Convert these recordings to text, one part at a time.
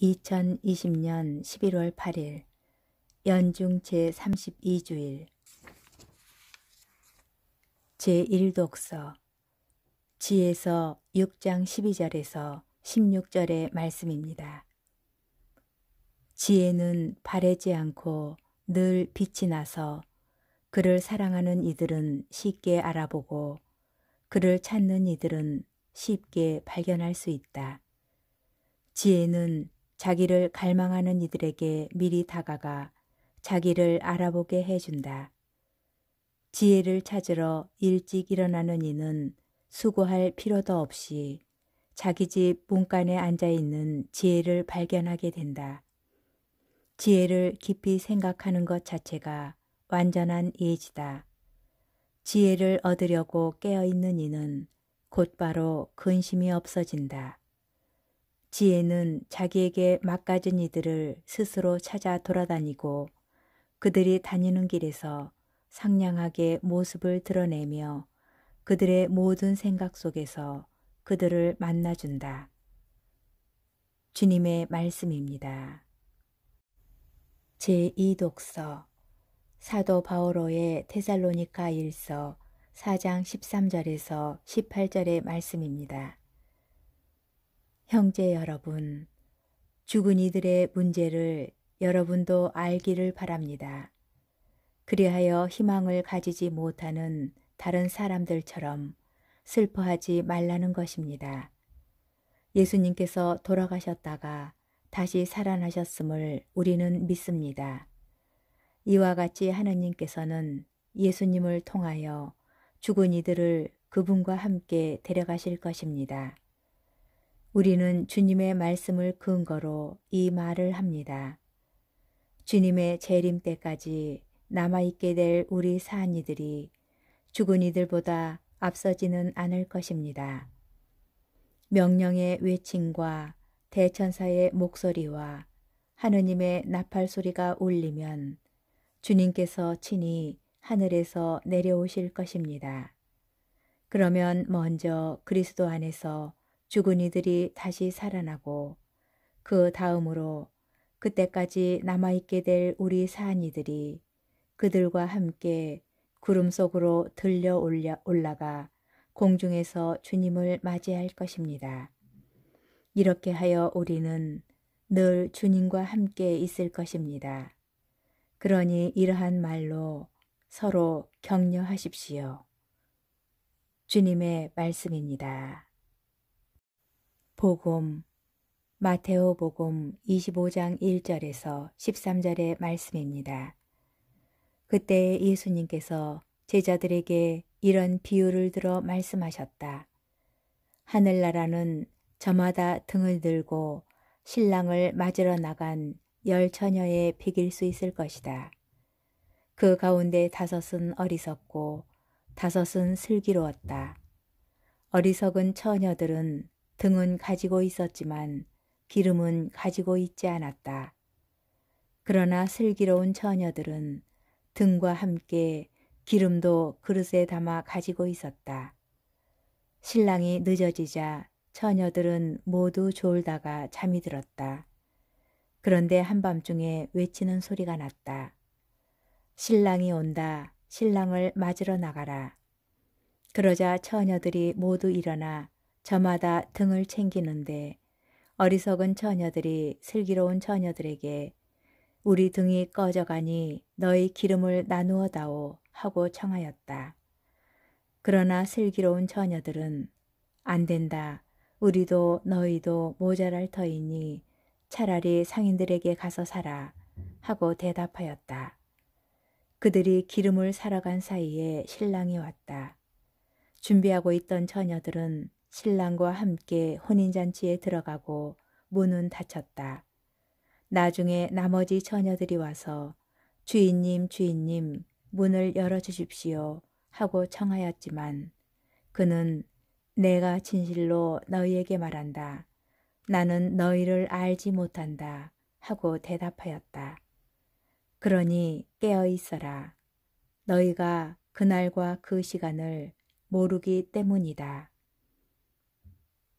2020년 11월 8일 연중 제32주일 제1독서 지에서 6장 12절에서 16절의 말씀입니다. 지혜는 바래지 않고 늘 빛이 나서 그를 사랑하는 이들은 쉽게 알아보고 그를 찾는 이들은 쉽게 발견할 수 있다. 지혜는 자기를 갈망하는 이들에게 미리 다가가 자기를 알아보게 해준다. 지혜를 찾으러 일찍 일어나는 이는 수고할 필요도 없이 자기 집 문간에 앉아있는 지혜를 발견하게 된다. 지혜를 깊이 생각하는 것 자체가 완전한 예지다. 지혜를 얻으려고 깨어있는 이는 곧바로 근심이 없어진다. 지혜는 자기에게 막가진 이들을 스스로 찾아 돌아다니고 그들이 다니는 길에서 상냥하게 모습을 드러내며 그들의 모든 생각 속에서 그들을 만나준다. 주님의 말씀입니다. 제2독서 사도 바오로의 데살로니가 일서 4장 13절에서 18절의 말씀입니다. 형제 여러분, 죽은 이들의 문제를 여러분도 알기를 바랍니다. 그리하여 희망을 가지지 못하는 다른 사람들처럼 슬퍼하지 말라는 것입니다. 예수님께서 돌아가셨다가 다시 살아나셨음을 우리는 믿습니다. 이와 같이 하느님께서는 예수님을 통하여 죽은 이들을 그분과 함께 데려가실 것입니다. 우리는 주님의 말씀을 근거로 이 말을 합니다. 주님의 재림 때까지 남아있게 될 우리 사한 이들이 죽은 이들보다 앞서지는 않을 것입니다. 명령의 외침과 대천사의 목소리와 하느님의 나팔 소리가 울리면 주님께서 친히 하늘에서 내려오실 것입니다. 그러면 먼저 그리스도 안에서 죽은 이들이 다시 살아나고 그 다음으로 그때까지 남아있게 될 우리 사한 이들이 그들과 함께 구름 속으로 들려 올라가 공중에서 주님을 맞이할 것입니다. 이렇게 하여 우리는 늘 주님과 함께 있을 것입니다. 그러니 이러한 말로 서로 격려하십시오. 주님의 말씀입니다. 복음 마테오 복음 25장 1절에서 13절의 말씀입니다. 그때 예수님께서 제자들에게 이런 비유를 들어 말씀하셨다. 하늘나라는 저마다 등을 들고 신랑을 맞으러 나간 10처녀의 비길 수 있을 것이다. 그 가운데 5은 어리석고 5은 슬기로웠다. 어리석은 처녀들은 등은 가지고 있었지만 기름은 가지고 있지 않았다. 그러나 슬기로운 처녀들은 등과 함께 기름도 그릇에 담아 가지고 있었다. 신랑이 늦어지자 처녀들은 모두 졸다가 잠이 들었다. 그런데 한밤중에 외치는 소리가 났다. 신랑이 온다. 신랑을 맞으러 나가라. 그러자 처녀들이 모두 일어나 저마다 등을 챙기는데 어리석은 처녀들이 슬기로운 처녀들에게 우리 등이 꺼져가니 너희 기름을 나누어 다오 하고 청하였다. 그러나 슬기로운 처녀들은 안 된다. 우리도 너희도 모자랄 터이니 차라리 상인들에게 가서 사라 하고 대답하였다. 그들이 기름을 사러 간 사이에 신랑이 왔다. 준비하고 있던 처녀들은 신랑과 함께 혼인잔치에 들어가고 문은 닫혔다. 나중에 나머지 처녀들이 와서 주인님, 주인님, 문을 열어주십시오 하고 청하였지만 그는 내가 진실로 너희에게 말한다. 나는 너희를 알지 못한다 하고 대답하였다. 그러니 깨어 있어라. 너희가 그날과 그 시간을 모르기 때문이다.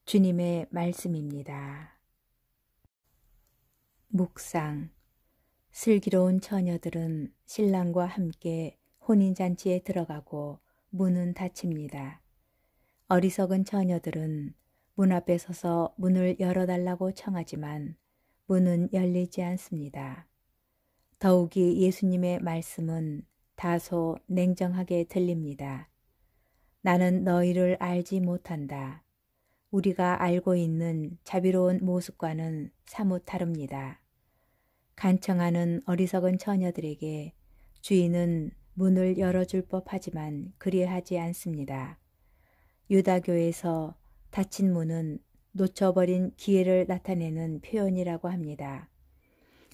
주님의 말씀입니다. 묵상. 슬기로운 처녀들은 신랑과 함께 혼인잔치에 들어가고 문은 닫힙니다. 어리석은 처녀들은 문 앞에 서서 문을 열어달라고 청하지만 문은 열리지 않습니다. 더욱이 예수님의 말씀은 다소 냉정하게 들립니다. 나는 너희를 알지 못한다. 우리가 알고 있는 자비로운 모습과는 사뭇 다릅니다. 간청하는 어리석은 처녀들에게 주인은 문을 열어줄 법하지만 그리하지 않습니다. 유다교에서 닫힌 문은 놓쳐버린 기회를 나타내는 표현이라고 합니다.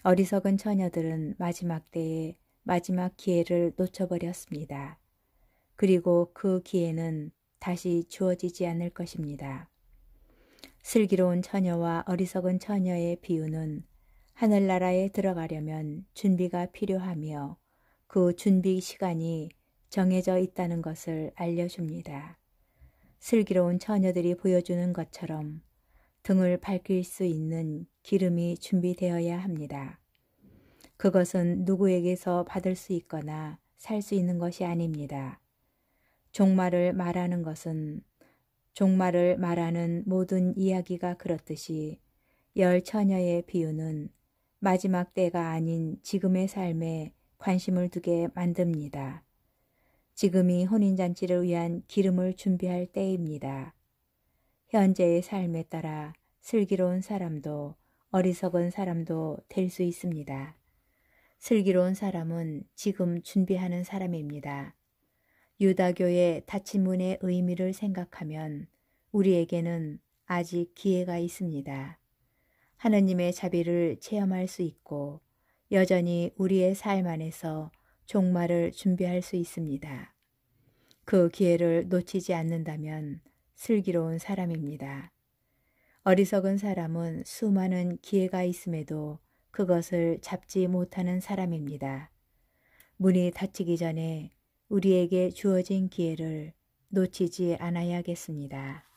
어리석은 처녀들은 마지막 때에 마지막 기회를 놓쳐버렸습니다. 그리고 그 기회는 다시 주어지지 않을 것입니다. 슬기로운 처녀와 어리석은 처녀의 비유는 하늘나라에 들어가려면 준비가 필요하며 그 준비 시간이 정해져 있다는 것을 알려줍니다. 슬기로운 처녀들이 보여주는 것처럼 등을 밝힐 수 있는 기름이 준비되어야 합니다. 그것은 누구에게서 받을 수 있거나 살 수 있는 것이 아닙니다. 종말을 말하는 것은 종말을 말하는 모든 이야기가 그렇듯이 열 처녀의 비유는 마지막 때가 아닌 지금의 삶에 관심을 두게 만듭니다. 지금이 혼인잔치를 위한 기름을 준비할 때입니다. 현재의 삶에 따라 슬기로운 사람도 어리석은 사람도 될 수 있습니다. 슬기로운 사람은 지금 준비하는 사람입니다. 유다교의 닫힌 문의 의미를 생각하면 우리에게는 아직 기회가 있습니다. 하느님의 자비를 체험할 수 있고 여전히 우리의 삶 안에서 종말을 준비할 수 있습니다. 그 기회를 놓치지 않는다면 슬기로운 사람입니다. 어리석은 사람은 수많은 기회가 있음에도 그것을 잡지 못하는 사람입니다. 문이 닫히기 전에 우리에게 주어진 기회를 놓치지 않아야겠습니다.